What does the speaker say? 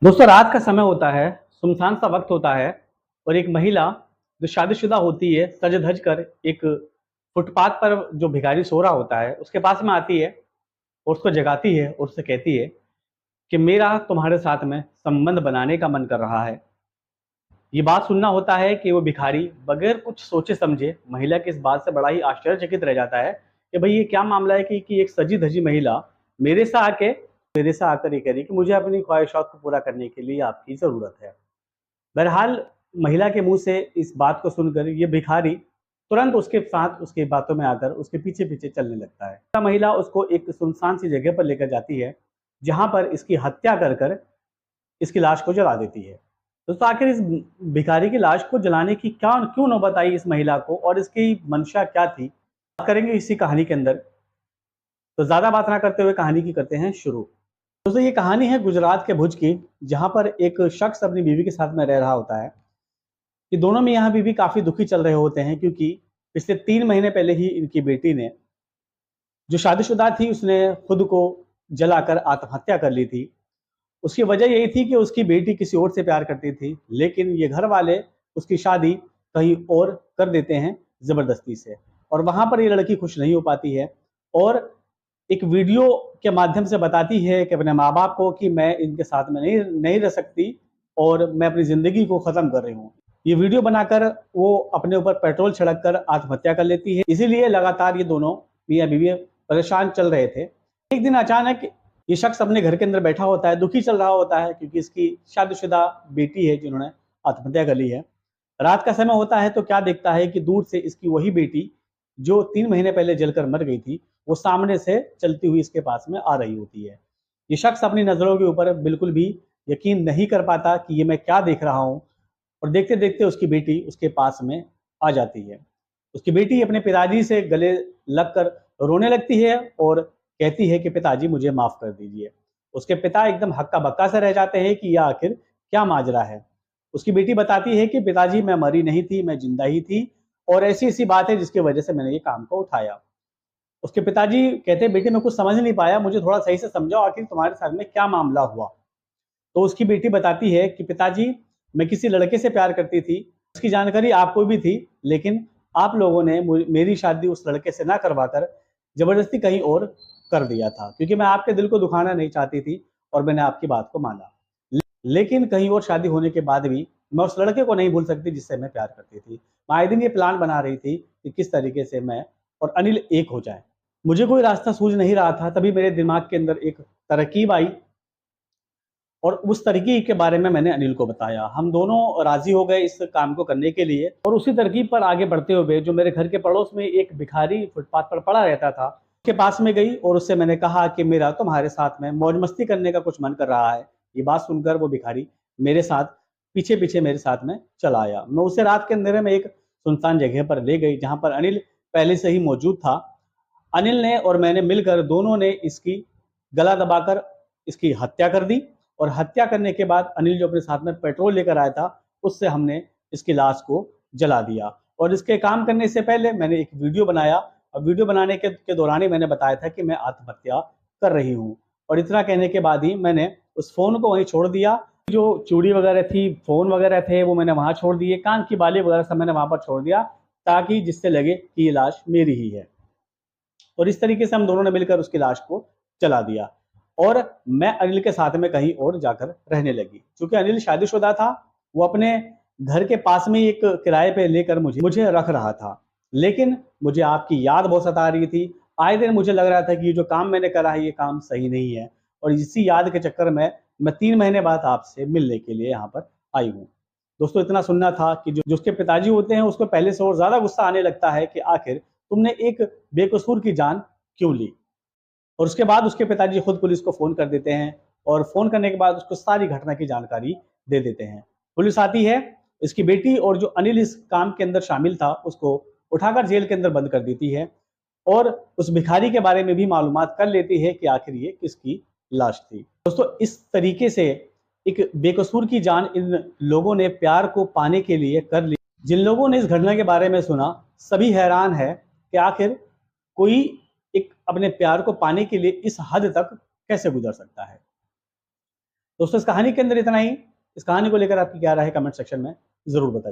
दोस्तों रात का समय होता है, सुनसान सा वक्त होता है और एक महिला जो शादीशुदा होती है सज धज कर एक फुटपाथ पर जो भिखारी सो रहा होता है उसके पास में आती है और उसको जगाती है और उससे कहती है कि मेरा तुम्हारे साथ में संबंध बनाने का मन कर रहा है। ये बात सुनना होता है कि वो भिखारी बगैर कुछ सोचे समझे महिला की इस बात से बड़ा ही आश्चर्यचकित रह जाता है कि भाई ये क्या मामला है कि एक सजी धजी महिला मेरे से आके मेरे से आकर ये कह रही है कि मुझे अपनी ख्वाहिशात को पूरा करने के लिए आपकी ज़रूरत है। बहरहाल महिला के मुंह से इस बात को सुनकर ये भिखारी तुरंत उसके साथ उसकी बातों में आकर उसके पीछे पीछे चलने लगता है। महिला उसको एक सुनसान सी जगह पर लेकर जाती है जहां पर इसकी हत्या कर कर इसकी लाश को जला देती है। दोस्तों आखिर इस भिखारी की लाश को जलाने की क्या क्यों नौबत आई इस महिला को और इसकी मंशा क्या थी, बात करेंगे इसी कहानी के अंदर। तो ज्यादा बात ना करते हुए कहानी की करते हैं शुरू। दोस्तों ये कहानी है गुजरात के भुज की, जहां पर एक शख्स अपनी बीवी के साथ में रह रहा होता है कि दोनों में यहाँ बीवी काफी दुखी चल रहे होते हैं क्योंकि पिछले 3 महीने पहले ही इनकी बेटी ने, जो शादीशुदा थी, उसने खुद को जलाकर आत्महत्या कर ली थी। उसकी वजह यही थी कि उसकी बेटी किसी और से प्यार करती थी, लेकिन ये घर वाले उसकी शादी कहीं और कर देते हैं जबरदस्ती से, और वहां पर ये लड़की खुश नहीं हो पाती है और एक वीडियो के माध्यम से बताती है कि अपने माँ बाप को कि मैं इनके साथ में नहीं नहीं रह सकती और मैं अपनी जिंदगी को खत्म कर रही हूँ। ये वीडियो बनाकर वो अपने ऊपर पेट्रोल छिड़क कर आत्महत्या कर लेती है। इसीलिए लगातार ये दोनों मियाँ बीवी परेशान चल रहे थे। एक दिन अचानक ये शख्स अपने घर के अंदर बैठा होता है, दुखी चल रहा होता है क्योंकि इसकी शादीशुदा बेटी है जिन्होंने आत्महत्या कर ली है। रात का समय होता है तो क्या देखता है कि दूर से इसकी वही बेटी जो 3 महीने पहले जलकर मर गई थी, वो सामने से चलती हुई इसके पास में आ रही होती है। ये शख्स अपनी नजरों के ऊपर बिल्कुल भी यकीन नहीं कर पाता कि ये मैं क्या देख रहा हूँ, और देखते देखते उसकी बेटी उसके पास में आ जाती है। उसकी बेटी अपने पिताजी से गले लगकर रोने लगती है और कहती है कि पिताजी मुझे माफ कर दीजिए। उसके पिता एकदम हक्का बक्का से रह जाते हैं कि यह आखिर क्या माजरा है। उसकी बेटी बताती है कि पिताजी मैं मरी नहीं थी, मैं जिंदा ही थी और ऐसी ऐसी बात है जिसकी वजह से मैंने ये काम को उठाया। उसके पिताजी कहते हैं बेटी मैं कुछ समझ नहीं पाया, मुझे थोड़ा सही से समझाओ आखिर तुम्हारे साथ में क्या मामला हुआ। तो उसकी बेटी बताती है कि पिताजी मैं किसी लड़के से प्यार करती थी, उसकी जानकारी आपको भी थी, लेकिन आप लोगों ने मेरी शादी उस लड़के से ना करवाकर जबरदस्ती कहीं और कर दिया था क्योंकि मैं आपके दिल को दुखाना नहीं चाहती थी और मैंने आपकी बात को माना। लेकिन कहीं और शादी होने के बाद भी मैं उस लड़के को नहीं भूल सकती जिससे मैं प्यार करती थी। मैं आए दिन ये प्लान बना रही थी कि किस तरीके से मैं और अनिल एक हो जाए। मुझे कोई रास्ता सूझ नहीं रहा था, तभी मेरे दिमाग के अंदर एक तरकीब आई और उस तरकीब के बारे में मैंने अनिल को बताया। हम दोनों राजी हो गए इस काम को करने के लिए और उसी तरकीब पर आगे बढ़ते हुए जो मेरे घर के पड़ोस में एक भिखारी फुटपाथ पर पड़ा रहता था, उसके पास में गई और उससे मैंने कहा कि मेरा तुम्हारे साथ में मौज मस्ती करने का कुछ मन कर रहा है। ये बात सुनकर वो भिखारी मेरे साथ पीछे पीछे मेरे साथ में चला आया। मैं उसे रात के अंधेरे में एक सुनसान जगह पर ले गई जहां पर अनिल पहले से ही मौजूद था। अनिल ने और मैंने मिलकर दोनों ने इसकी गला दबाकर इसकी हत्या कर दी और हत्या करने के बाद अनिल जो अपने साथ में पेट्रोल लेकर आया था उससे हमने इसकी लाश को जला दिया। और इसके काम करने से पहले मैंने एक वीडियो बनाया और वीडियो बनाने के दौरान ही मैंने बताया था कि मैं आत्महत्या कर रही हूँ। और इतना कहने के बाद ही मैंने उस फोन को वहीं छोड़ दिया। जो चूड़ी वगैरह थी, फोन वगैरह थे, वो मैंने वहां छोड़ दिए, कान की बाली वगैरह सब मैंने वहां पर छोड़ दिया ताकि जिससे लगे कि ये लाश मेरी ही है। और इस तरीके से हम दोनों ने मिलकर उसकी लाश को जला दिया और मैं अनिल के साथ में कहीं और जाकर रहने लगी। क्योंकि अनिल शादीशुदा था, वो अपने घर के पास में एक किराए पे लेकर मुझे मुझे रख रहा था, लेकिन मुझे आपकी याद बहुत सता रही थी। आए दिन मुझे लग रहा था कि ये जो काम मैंने करा है ये काम सही नहीं है और इसी याद के चक्कर में मैं 3 महीने बाद आपसे मिलने के लिए यहाँ पर आई हूँ। दोस्तों इतना सुनना था कि जो उसके पिताजी होते हैं उसको पहले से और ज्यादा गुस्सा आने लगता है कि आखिर तुमने एक बेकसूर की जान क्यों ली। और उसके बाद उसके पिताजी खुद पुलिस को फोन कर देते हैं और फोन करने के बाद उसको सारी घटना की जानकारी दे देते हैं। पुलिस आती है, इसकी बेटी और जो अनिल इस काम के अंदर शामिल था उसको उठाकर जेल के अंदर बंद कर देती है और उस भिखारी के बारे में भी मालूमात कर लेती है कि आखिर ये किसकी लाश थी। दोस्तों इस तरीके से एक बेकसूर की जान इन लोगों ने प्यार को पाने के लिए कर ली। जिन लोगों ने इस घटना के बारे में सुना सभी हैरान है कि आखिर कोई एक अपने प्यार को पाने के लिए इस हद तक कैसे गुजर सकता है। दोस्तों इस कहानी के अंदर इतना ही। इस कहानी को लेकर आपकी क्या राय है कमेंट सेक्शन में जरूर बताइए।